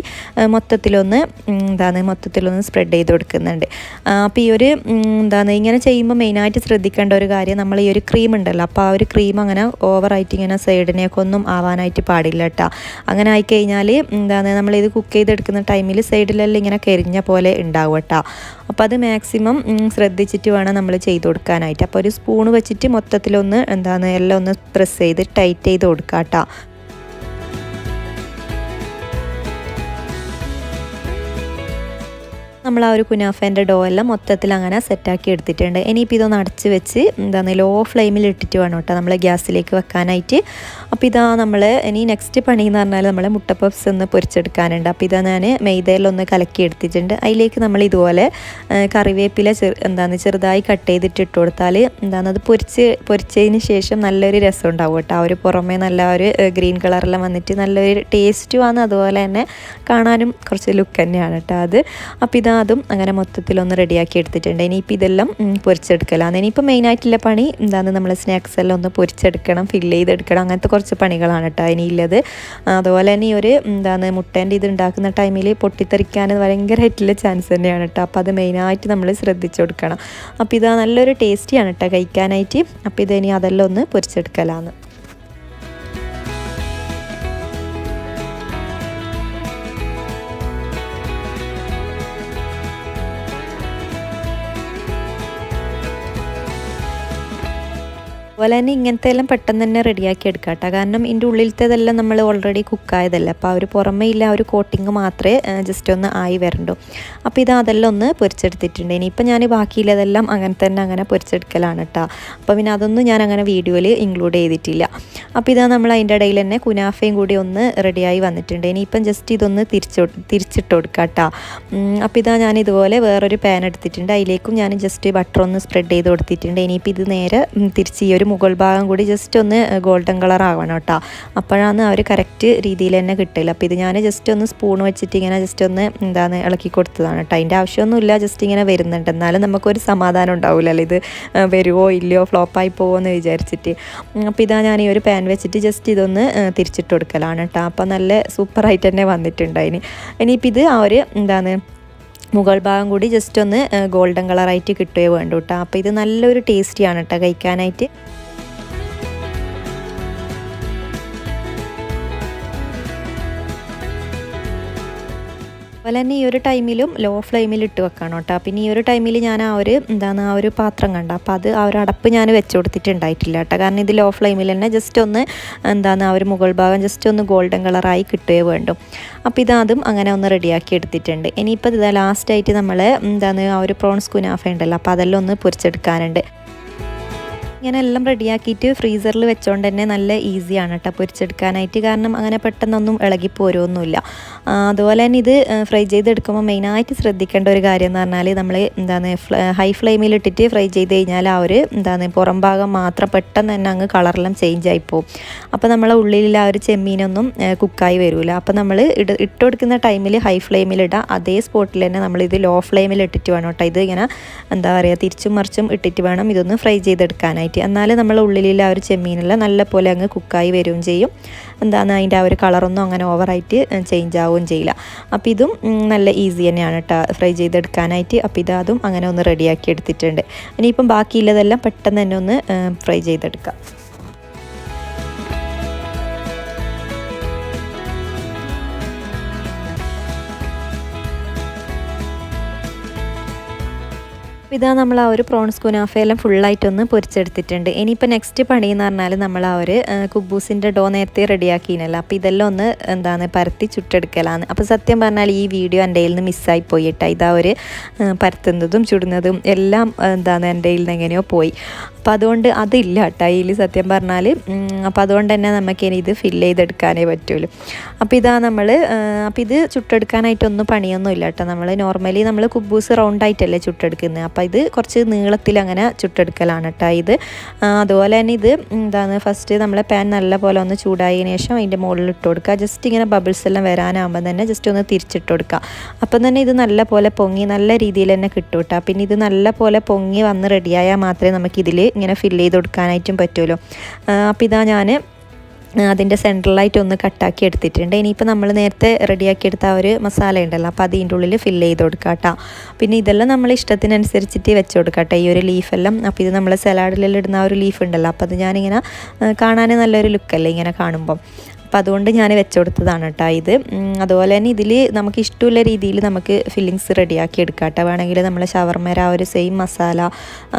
മൊത്തത്തിലൊന്ന് സ്പ്രെഡ് ചെയ്ത് കൊടുക്കുന്നുണ്ട്. അപ്പോൾ ഈ ഒരു ഇങ്ങനെ ചെയ്യുമ്പോൾ മെയിനായിട്ട് ശ്രദ്ധിക്കേണ്ട ഒരു കാര്യം, നമ്മൾ ഈ ഒരു ക്രീം ഉണ്ടല്ലോ അപ്പോൾ ആ ഒരു ക്രീം അങ്ങനെ ഓവറായിട്ട് ഇങ്ങനെ സൈഡിനേക്ക് ഒന്നും ആവാനായിട്ട് പാടില്ല കേട്ടോ. അങ്ങനെ ആയിക്കഴിഞ്ഞാൽ നമ്മളിത് കുക്ക് ചെയ്തെടുക്കുന്ന ടൈമിൽ സൈഡിലെല്ലാം ഇങ്ങനെ കരിഞ്ഞ പോലെ ഉണ്ടാവും കേട്ടോ. അപ്പോൾ അത് മാക്സിമം ശ്രദ്ധിച്ചിട്ട് വേണം നമ്മൾ ചെയ്ത് കൊടുക്കാനായിട്ട്. അപ്പോൾ ഒരു സ്പൂൺ വെച്ചിട്ട് മൊത്തത്തിലൊന്ന് എല്ലാം ഒന്ന് പ്രസ് ചെയ്ത് ടൈറ്റ് ചെയ്ത് കൊടുക്കാം കേട്ടോ. നമ്മൾ ആ ഒരു കുനാഫേൻ്റെ ഡോ എല്ലാം മൊത്തത്തിൽ അങ്ങനെ സെറ്റാക്കി എടുത്തിട്ടുണ്ട്. ഇനിയിപ്പോൾ ഇതൊന്ന് അടച്ച് വെച്ച് ലോ ഫ്ലെയിമിൽ ഇട്ടിട്ട് വേണം കേട്ടോ നമ്മൾ ഗ്യാസിലേക്ക് വെക്കാനായിട്ട്. അപ്പോൾ ഇതാ നമ്മൾ ഇനി നെക്സ്റ്റ് പണി എന്ന് പറഞ്ഞാൽ നമ്മൾ മുട്ട പപ്സ് ഒന്ന് പൊരിച്ചെടുക്കാനുണ്ട്. അപ്പോൾ ഇതാ ഞാൻ മൈദയിലൊന്ന് കലക്കി എടുത്തിട്ടുണ്ട്. അതിലേക്ക് നമ്മൾ ഇതുപോലെ കറിവേപ്പില ചെറുതായി കട്ട് ചെയ്തിട്ട് ഇട്ട് കൊടുത്താൽ അത് പൊരിച്ചതിന് ശേഷം നല്ലൊരു രസം ഉണ്ടാവും കേട്ടോ. ആ ഒരു പുറമേ നല്ല ഒരു ഗ്രീൻ കളറെല്ലാം വന്നിട്ട് നല്ലൊരു ടേസ്റ്റുമാണ്, അതുപോലെ തന്നെ കാണാനും കുറച്ച് ലുക്ക് തന്നെയാണ് കേട്ടോ അത്. അപ്പോൾ അതും അങ്ങനെ മൊത്തത്തിലൊന്ന് റെഡിയാക്കി എടുത്തിട്ടുണ്ട്. ഇനിയിപ്പോൾ ഇതെല്ലാം പൊരിച്ചെടുക്കലാണ്. ഇനിയിപ്പോൾ മെയിനായിട്ടുള്ള പണി നമ്മൾ സ്നാക്സ് എല്ലാം ഒന്ന് പൊരിച്ചെടുക്കണം, ഫില്ല് ചെയ്തെടുക്കണം, അങ്ങനത്തെ കുറച്ച് പണികളാണ് കേട്ടോ ഇനിയുള്ളത്. അതുപോലെ തന്നെ ഈ ഒരു മുട്ടേൻ്റെ ഇത് ഉണ്ടാക്കുന്ന ടൈമിൽ പൊട്ടിത്തെറിക്കാൻ ഭയങ്കരമായിട്ടുള്ള ചാൻസ് തന്നെയാണ് കേട്ടോ. അപ്പോൾ അത് മെയിനായിട്ട് നമ്മൾ ശ്രദ്ധിച്ചു കൊടുക്കണം. അപ്പോൾ ഇതാ നല്ലൊരു ടേസ്റ്റിയാണ് കേട്ടോ കഴിക്കാനായിട്ട്. അപ്പോൾ ഇതിനി അതെല്ലാം ഒന്ന് പൊരിച്ചെടുക്കലാണ്. അതുപോലെ തന്നെ ഇങ്ങനത്തെ എല്ലാം പെട്ടെന്ന് തന്നെ റെഡിയാക്കി എടുക്കാം കേട്ടോ. കാരണം ഇതിൻ്റെ ഉള്ളിലത്തേതെല്ലാം നമ്മൾ ഓൾറെഡി കുക്കായതല്ലേ, അപ്പോൾ ആ ഒരു പുറമേ ഇല്ല ആ ഒരു കോട്ടിങ് മാത്രമേ ജസ്റ്റ് ഒന്ന് ആയി വരണ്ടു. അപ്പോൾ അതെല്ലാം ഒന്ന് പൊരിച്ചെടുത്തിട്ടുണ്ട്. ഇനിയിപ്പോൾ ഞാൻ ബാക്കിയുള്ളതെല്ലാം അങ്ങനെ പൊരിച്ചെടുക്കലാണ് കേട്ടോ. അപ്പോൾ പിന്നെ അതൊന്നും ഞാൻ അങ്ങനെ വീഡിയോയിൽ ഇൻക്ലൂഡ് ചെയ്തിട്ടില്ല. അപ്പോൾ നമ്മൾ അതിൻ്റെ ഇടയിൽ തന്നെ കുനാഫയും കൂടി ഒന്ന് റെഡിയായി വന്നിട്ടുണ്ട്. ഇനിയിപ്പം ജസ്റ്റ് ഇതൊന്ന് തിരിച്ചിട്ട് കൊടുക്കാം കേട്ടോ. അപ്പോൾ ഞാൻ ഇതുപോലെ വേറൊരു പാൻ എടുത്തിട്ടുണ്ട്. അതിലേക്കും ഞാൻ ജസ്റ്റ് ബട്ടർ ഒന്ന് സ്പ്രെഡ് ചെയ്ത് കൊടുത്തിട്ടുണ്ട്. ഇനിയിപ്പോൾ ഇത് നേരെ തിരിച്ച് ഈ ഒരു മുകൾ ഭാഗം കൂടി ജസ്റ്റ് ഒന്ന് ഗോൾഡൻ കളർ ആവണം കേട്ടോ. അപ്പോഴാണ് ആ ഒരു കറക്റ്റ് രീതിയിൽ തന്നെ കിട്ടില്ല. അപ്പോൾ ഇത് ഞാൻ ജസ്റ്റ് ഒന്ന് സ്പൂൺ വെച്ചിട്ട് ഇങ്ങനെ ജസ്റ്റ് ഒന്ന് ഇളക്കി കൊടുത്തതാണ് കേട്ടോ. അതിൻ്റെ ആവശ്യമൊന്നുമില്ല, ജസ്റ്റ് ഇങ്ങനെ വരുന്നുണ്ട്. എന്നാലും നമുക്കൊരു സമാധാനം ഉണ്ടാവില്ലല്ലോ, ഇത് വരുമോ ഇല്ലയോ ഫ്ലോപ്പായി പോകുമോ എന്ന് വിചാരിച്ചിട്ട്. അപ്പോൾ ഞാൻ ഈ ഒരു പാൻ വെച്ചിട്ട് ജസ്റ്റ് ഇതൊന്ന് തിരിച്ചിട്ട് കൊടുക്കലാണ് കേട്ടോ. അപ്പോൾ നല്ല സൂപ്പറായിട്ട് തന്നെ വന്നിട്ടുണ്ട്. ഇനിയിപ്പോൾ ഇത് ആ ഒരു മുകൾ ഭാഗം കൂടി ജസ്റ്റ് ഒന്ന് ഗോൾഡൻ കളറായിട്ട് കിട്ടുകയോ വേണ്ടു കേട്ടോ. അപ്പോൾ ഇത് നല്ലൊരു ടേസ്റ്റിയാണ് കേട്ടോ കഴിക്കാനായിട്ട്. അതുപോലെ തന്നെ ഈ ഒരു ടൈമിലും ലോ ഫ്ലെയിമിൽ ഇട്ട് വെക്കണം കേട്ടോ. പിന്നെ ഈ ഒരു ടൈമിൽ ഞാൻ ആ ഒരു പാത്രം കണ്ട, അപ്പോൾ ആ ഒരു അടപ്പ് ഞാൻ വെച്ച് കൊടുത്തിട്ടുണ്ടായിട്ടില്ല കേട്ടോ. കാരണം ഇത് ലോ ഫ്ലെയിമിൽ തന്നെ ജസ്റ്റ് ഒന്ന് ആ ഒരു മുകൾ ഭാഗം ജസ്റ്റ് ഒന്ന് ഗോൾഡൻ കളറായി കിട്ടുകയോ വേണ്ടു. അപ്പോൾ അതും അങ്ങനെ ഒന്ന് റെഡിയാക്കി എടുത്തിട്ടുണ്ട്. ഇനിയിപ്പോൾ ലാസ്റ്റായിട്ട് നമ്മൾ ആ ഒരു പ്രോൺസ് കുനാഫ ഉണ്ടല്ലോ, അപ്പോൾ അതെല്ലാം ഒന്ന് പൊരിച്ചെടുക്കാനുണ്ട്. ഇങ്ങനെ എല്ലാം റെഡിയാക്കിയിട്ട് ഫ്രീസറിൽ വെച്ചുകൊണ്ട് തന്നെ നല്ല ഈസിയാണ് കേട്ടോ പൊരിച്ചെടുക്കാനായിട്ട്. കാരണം അങ്ങനെ പെട്ടെന്നൊന്നും ഇളകിപ്പോരൊന്നുമില്ല. അതുപോലെ തന്നെ ഇത് ഫ്രൈ ചെയ്തെടുക്കുമ്പോൾ മെയിനായിട്ട് ശ്രദ്ധിക്കേണ്ട ഒരു കാര്യം എന്ന് പറഞ്ഞാൽ നമ്മൾ ഹൈ ഫ്ലെയിമിലിട്ടിട്ട് ഫ്രൈ ചെയ്ത് കഴിഞ്ഞാൽ ആ ഒരു പുറം ഭാഗം മാത്രം പെട്ടെന്ന് തന്നെ അങ്ങ് കളറെല്ലാം ചേഞ്ച് ആയിപ്പോവും. അപ്പോൾ നമ്മളെ ഉള്ളിൽ ആ ഒരു ചെമ്മീനൊന്നും കുക്കായി വരില്ല. അപ്പോൾ നമ്മൾ ഇട്ട് കൊടുക്കുന്ന ടൈമിൽ ഹൈ ഫ്ലെയിമിലിടുക, അതേ സ്പോട്ടിൽ തന്നെ നമ്മളിത് ലോ ഫ്ലെയിമിൽ ഇട്ടിട്ട് വേണം കേട്ടോ. ഇത് ഇങ്ങനെ തിരിച്ചും മറിച്ചും ഇട്ടിട്ട് വേണം ഇതൊന്ന് ഫ്രൈ ചെയ്തെടുക്കാനായിട്ട്. എന്നാലും നമ്മളെ ഉള്ളിലുള്ള ആ ഒരു ചെമ്മീനെല്ലാം നല്ല പോലെ അങ്ങ് കുക്കായി വരികയും ചെയ്യും. അതിൻ്റെ ആ ഒരു കളറൊന്നും അങ്ങനെ ഓവറായിട്ട് ചേഞ്ച് ആവുകയും ചെയ്യില്ല. അപ്പോൾ ഇതും നല്ല ഈസി തന്നെയാണ് കേട്ടോ ഫ്രൈ ചെയ്തെടുക്കാനായിട്ട്. അപ്പോൾ അതും അങ്ങനെ ഒന്ന് റെഡിയാക്കി എടുത്തിട്ടുണ്ട്. ഇനിയിപ്പം ബാക്കിയുള്ളതെല്ലാം പെട്ടെന്ന് തന്നെ ഒന്ന് ഫ്രൈ ചെയ്തെടുക്കാം. നമ്മൾ ആ ഒരു പ്രോൺസ് കുനാഫയെല്ലാം ഫുള്ളായിട്ടൊന്ന് പൊരിച്ചെടുത്തിട്ടുണ്ട്. ഇനിയിപ്പോൾ നെക്സ്റ്റ് പണി എന്ന് പറഞ്ഞാൽ നമ്മൾ ആ ഒരു കുബൂസിൻ്റെ ഡോ നേരത്തെ റെഡിയാക്കിനല്ലോ, അപ്പോൾ ഇതെല്ലാം ഒന്ന് പരത്തി ചുട്ടെടുക്കലാണ്. അപ്പോൾ സത്യം പറഞ്ഞാൽ ഈ വീഡിയോ എൻ്റെ കയ്യിൽ നിന്ന് മിസ്സായി പോയിട്ടാ. ഇതാ ഒരു പരത്തുന്നതും ചുടുന്നതും എല്ലാം എൻ്റെ കയ്യിൽ നിന്ന് എങ്ങനെയോ പോയി. അപ്പോൾ അതുകൊണ്ട് അതില്ല കേട്ടോ അതിൽ സത്യം പറഞ്ഞാൽ. അപ്പോൾ അതുകൊണ്ട് തന്നെ നമുക്ക് ഇനി ഇത് ഫില്ല് ചെയ്തെടുക്കാനേ പറ്റുള്ളൂ. അപ്പോൾ ഇതാ നമ്മൾ അപ്പോൾ ഇത് ചുട്ടെടുക്കാനായിട്ടൊന്നും പണിയൊന്നും ഇല്ല കേട്ടോ. നമ്മൾ നോർമലി നമ്മൾ കുബൂസ് റൗണ്ടായിട്ടല്ലേ ചുട്ടെടുക്കുന്നത്. അപ്പോൾ ഇത് കുറച്ച് നീളത്തിൽ അങ്ങനെ ചുട്ടെടുക്കലാണ് കേട്ടോ ഇത്. അതുപോലെ തന്നെ ഇത് ഫസ്റ്റ് നമ്മൾ പാൻ നല്ല പോലെ ഒന്ന് ചൂടായതിനു ശേഷം അതിൻ്റെ മുകളിൽ ഇട്ട് കൊടുക്കുക. ജസ്റ്റ് ഇങ്ങനെ ബബിൾസ് എല്ലാം വരാനാകുമ്പോൾ തന്നെ ജസ്റ്റ് ഒന്ന് തിരിച്ചിട്ട് കൊടുക്കുക. അപ്പം തന്നെ ഇത് നല്ല പോലെ പൊങ്ങി നല്ല രീതിയിൽ തന്നെ കിട്ടും കേട്ടോ. പിന്നെ ഇത് നല്ല പോലെ പൊങ്ങി വന്ന് റെഡിയായാൽ മാത്രമേ നമുക്കിതിൽ ഇങ്ങനെ ഫില്ല് ചെയ്ത് കൊടുക്കാനായിട്ടും പറ്റുമല്ലോ. അപ്പോൾ ഇതാ ഞാൻ അതിൻ്റെ സെൻട്രലായിട്ട് ഒന്ന് കട്ടാക്കി എടുത്തിട്ടുണ്ട്. ഇനിയിപ്പോൾ നമ്മൾ നേരത്തെ റെഡിയാക്കി എടുത്ത ആ ഒരു മസാല ഉണ്ടല്ലോ, അപ്പോൾ അതിൻ്റെ ഉള്ളിൽ ഫില്ല് ചെയ്ത് കൊടുക്കുക കേട്ടോ. പിന്നെ ഇതെല്ലാം നമ്മൾ ഇഷ്ടത്തിനനുസരിച്ചിട്ട് വെച്ച് കൊടുക്കുക കേട്ടോ, ഈ ഒരു ലീഫെല്ലാം. അപ്പോൾ ഇത് നമ്മൾ സലാഡിലെല്ലാം ഇടുന്ന ആ ഒരു ലീഫ് ഉണ്ടല്ലോ, അപ്പോൾ അത് ഞാനിങ്ങനെ കാണാൻ നല്ലൊരു ലുക്കല്ലേ ഇങ്ങനെ കാണുമ്പം. അപ്പോൾ അതുകൊണ്ട് ഞാൻ വെച്ച് കൊടുത്തതാണ് കേട്ടോ ഇത്. അതുപോലെ തന്നെ ഇതിൽ നമുക്ക് ഇഷ്ടമുള്ള രീതിയിൽ നമുക്ക് ഫില്ലിങ്സ് റെഡിയാക്കി എടുക്കാം കേട്ടോ. വേണമെങ്കിൽ നമ്മൾ ഷവർമേര ആ ഒരു സെയിം മസാല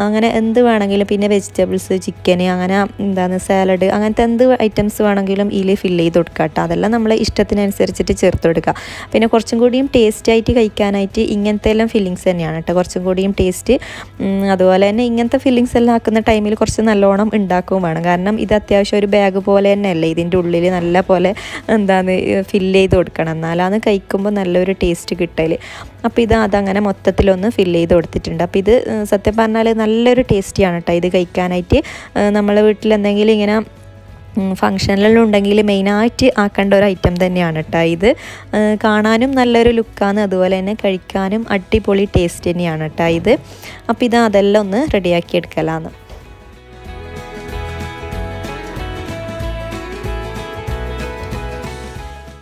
അങ്ങനെ എന്ത് വേണമെങ്കിലും, പിന്നെ വെജിറ്റബിൾസ്, ചിക്കന്, അങ്ങനെ സാലഡ്, അങ്ങനത്തെ എന്ത് ഐറ്റംസ് വേണമെങ്കിലും ഇതിൽ ഫില്ല് ചെയ്ത് കൊടുക്കുക കേട്ടോ. അതെല്ലാം നമ്മൾ ഇഷ്ടത്തിനനുസരിച്ചിട്ട് ചേർത്ത് കൊടുക്കുക. പിന്നെ കുറച്ചും കൂടിയും ടേസ്റ്റ് ആയിട്ട് കഴിക്കാനായിട്ട് ഇങ്ങനത്തെ എല്ലാം ഫില്ലിങ്സ് തന്നെയാണ് കേട്ടോ കുറച്ചും കൂടിയും ടേസ്റ്റ്. അതുപോലെ തന്നെ ഇങ്ങനത്തെ ഫില്ലിങ്സ് എല്ലാം ആക്കുന്ന ടൈമിൽ കുറച്ച് നല്ലോണം ഉണ്ടാക്കുകയും വേണം. കാരണം ഇത് അത്യാവശ്യം ഒരു ബാഗ് പോലെ തന്നെയല്ലേ ഇതിൻ്റെ ഉള്ളിൽ നല്ല പോലെ ഫില്ല് ചെയ്ത് കൊടുക്കണം, എന്നാലാണ് കഴിക്കുമ്പോൾ നല്ലൊരു ടേസ്റ്റ് കിട്ടൽ. അപ്പോൾ ഇത് അതങ്ങനെ മൊത്തത്തിലൊന്ന് ഫില്ല് ചെയ്ത് കൊടുത്തിട്ടുണ്ട്. അപ്പോൾ ഇത് സത്യം പറഞ്ഞാൽ നല്ലൊരു ടേസ്റ്റിയാണ് കേട്ടോ ഇത് കഴിക്കാനായിട്ട്. നമ്മളെ വീട്ടിൽ എന്തെങ്കിലും ഇങ്ങനെ ഫങ്ഷനിലെല്ലാം ഉണ്ടെങ്കിൽ മെയിനായിട്ട് ആക്കേണ്ട ഒരു ഐറ്റം തന്നെയാണ് കേട്ടോ ഇത്. കാണാനും നല്ലൊരു ലുക്കാണ്, അതുപോലെ തന്നെ കഴിക്കാനും അടിപൊളി ടേസ്റ്റ് തന്നെയാണ് കേട്ടോ ഇത്. അപ്പോൾ ഇത് അതെല്ലാം ഒന്ന് റെഡിയാക്കി എടുക്കലാണ്.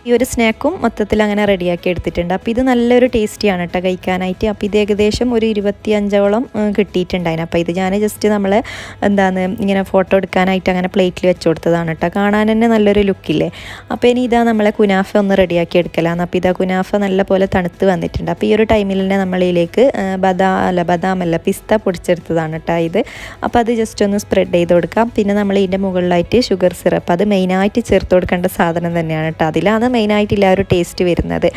ഈ ഒരു സ്നാക്കും മൊത്തത്തിൽ അങ്ങനെ റെഡിയാക്കി എടുത്തിട്ടുണ്ട്. അപ്പോൾ ഇത് നല്ലൊരു ടേസ്റ്റിയാണ് കേട്ടോ കഴിക്കാനായിട്ട്. അപ്പോൾ ഇത് ഏകദേശം ഒരു 25ഓളം കിട്ടിയിട്ടുണ്ടായിരുന്നു. അപ്പോൾ ഇത് ഞാൻ ജസ്റ്റ് നമ്മൾ ഇങ്ങനെ ഫോട്ടോ എടുക്കാനായിട്ട് അങ്ങനെ പ്ലേറ്റിൽ വെച്ച് കൊടുത്തതാണ് കേട്ടോ. കാണാൻ തന്നെ നല്ലൊരു ലുക്കില്ലേ. അപ്പോൾ ഇനി ഇതാ നമ്മളെ കുനാഫ ഒന്ന് റെഡിയാക്കി എടുക്കലാണ്. അപ്പോൾ ഇതാ കുനാഫ നല്ല പോലെ തണുത്ത് വന്നിട്ടുണ്ട്. അപ്പോൾ ഈ ഒരു ടൈമിൽ തന്നെ നമ്മളിതിലേക്ക് ബദാമല്ല പിസ്ത പൊടിച്ചെടുത്തതാണ് കേട്ടോ ഇത്. അപ്പോൾ അത് ജസ്റ്റ് ഒന്ന് സ്പ്രെഡ് ചെയ്ത് കൊടുക്കാം. പിന്നെ നമ്മൾ ഇതിൻ്റെ മുകളിലായിട്ട് ഷുഗർ സിറപ്പ്, അത് മെയിനായിട്ട് ചേർത്ത് കൊടുക്കേണ്ട സാധനം തന്നെയാണ് കേട്ടോ. അതിലാണ് മെയിനായിട്ടില്ല ഒരു ടേസ്റ്റ് വരുന്നത്.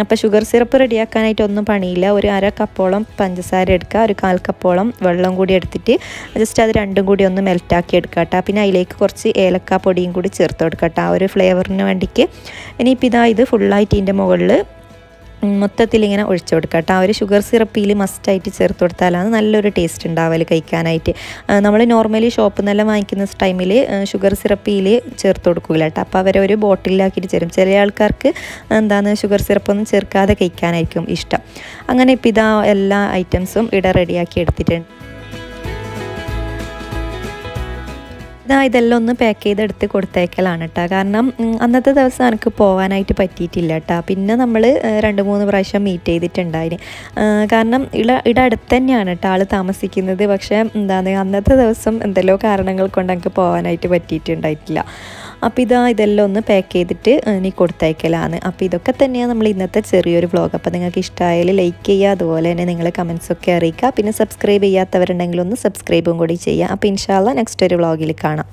അപ്പോൾ ഷുഗർ സിറപ്പ് റെഡിയാക്കാനായിട്ട് ഒന്നും പണിയില്ല. ഒരു 1/2 കപ്പോളം പഞ്ചസാര എടുക്കുക, ഒരു 1/4 കപ്പോളം വെള്ളം കൂടി എടുത്തിട്ട് ജസ്റ്റ് അത് രണ്ടും കൂടി ഒന്ന് മെൽറ്റാക്കി എടുക്കുക കേട്ടോ. പിന്നെ അതിലേക്ക് കുറച്ച് ഏലക്ക പൊടിയും കൂടി ചേർത്ത് കൊടുക്കുക കേട്ടോ, ആ ഒരു ഫ്ലേവറിന് വേണ്ടിക്ക്. ഇനിയിപ്പോൾ ഇതാ ഇത് ഫുള്ളായിട്ട് ഇതിൻ്റെ മുകളിൽ മൊത്തത്തിൽ ഇങ്ങനെ ഒഴിച്ചു കൊടുക്കുക കേട്ടോ. ആ ഒരു ഷുഗർ സിറപ്പിൽ മസ്റ്റായിട്ട് ചേർത്ത് കൊടുത്താലാണ് നല്ലൊരു ടേസ്റ്റ് ഉണ്ടാവല് കഴിക്കാനായിട്ട്. നമ്മൾ നോർമലി ഷോപ്പിൽ നിന്നെല്ലാം വാങ്ങിക്കുന്ന ടൈമിൽ ഷുഗർ സിറപ്പിൽ ചേർത്ത് കൊടുക്കില്ല കേട്ടോ. അപ്പോൾ അവരെ ഒരു ബോട്ടിലാക്കിയിട്ട് ചേരും. ചില ആൾക്കാർക്ക് ഷുഗർ സിറപ്പൊന്നും ചേർക്കാതെ കഴിക്കാനായിരിക്കും ഇഷ്ടം. അങ്ങനെ ഇപ്പോൾ ഇതാ എല്ലാ ഐറ്റംസും ഇവിടെ റെഡിയാക്കി എടുത്തിട്ടുണ്ട്. ഇതെല്ലാം ഒന്ന് പാക്ക് ചെയ്തെടുത്ത് കൊടുത്തേക്കലാണ് കേട്ടോ. കാരണം അന്നത്തെ ദിവസം എനിക്ക് പോകാനായിട്ട് പറ്റിയിട്ടില്ല കേട്ടോ. പിന്നെ നമ്മൾ 2-3 പ്രാവശ്യം മീറ്റ് ചെയ്തിട്ടുണ്ടായിന്. കാരണം ഇവിടെ അടുത്ത് തന്നെയാണ് കേട്ടോ ആൾ താമസിക്കുന്നത്. പക്ഷേ അന്നത്തെ ദിവസം എന്തെല്ലോ കാരണങ്ങൾ കൊണ്ട് എനിക്ക് പോകാനായിട്ട് പറ്റിയിട്ടുണ്ടായിട്ടില്ല. അപ്പോൾ ഇതെല്ലാം ഒന്ന് പാക്ക് ചെയ്തിട്ട് ഇനി കൊടുത്തയക്കലാണ്. അപ്പോൾ ഇതൊക്കെ തന്നെയാണ് നമ്മൾ ഇന്നത്തെ ചെറിയൊരു വ്ളോഗ്. അപ്പോൾ നിങ്ങൾക്ക് ഇഷ്ടമായാൽ ലൈക്ക് ചെയ്യുക, അതുപോലെ തന്നെ നിങ്ങൾ കമൻസൊക്കെ അറിയിക്കുക. പിന്നെ സബ്സ്ക്രൈബ് ചെയ്യാത്തവരുണ്ടെങ്കിൽ ഒന്ന് സബ്സ്ക്രൈബും കൂടി ചെയ്യുക. അപ്പോൾ ഇൻഷാ അല്ലാഹ് നെക്സ്റ്റ് ഒരു വ്ളോഗിൽ കാണാം.